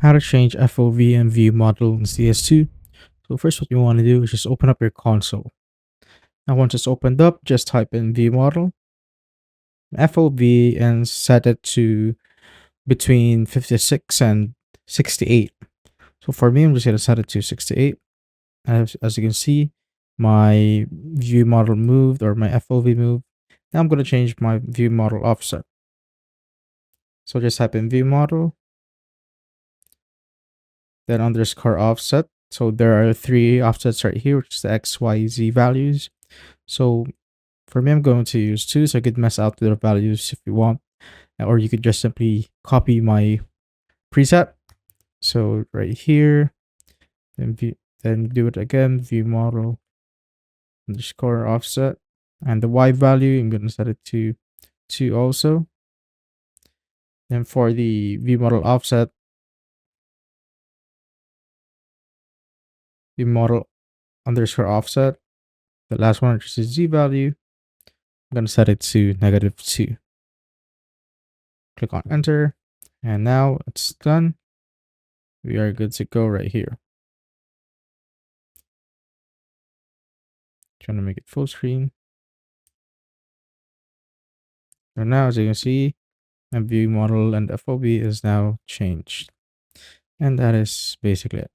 How to change FOV and Viewmodel in CS2. So first what you want to do is just open up your console. Now once it's opened up, just type in Viewmodel, FOV, and set it to between 56 and 68. So for me, I'm just going to set it to 68. As you can see, my Viewmodel moved, or my FOV moved. Now I'm going to change my Viewmodel offset. So just type in Viewmodel, then underscore offset. So there are 3 offsets right here, which is the X, Y, Z values. So for me, I'm going to use 2, so I could mess out the values if you want, or you could just simply copy my preset. So right here, then do it again, view model underscore offset, and the Y value, I'm going to set it to 2 also. Then for the view model offset, view model underscore offset, the last one, which is Z value, I'm going to set it to -2. Click on enter, and now it's done. We are good to go right here. Trying to make it full screen. And now, as you can see, my view model and FOV is now changed. And that is basically it.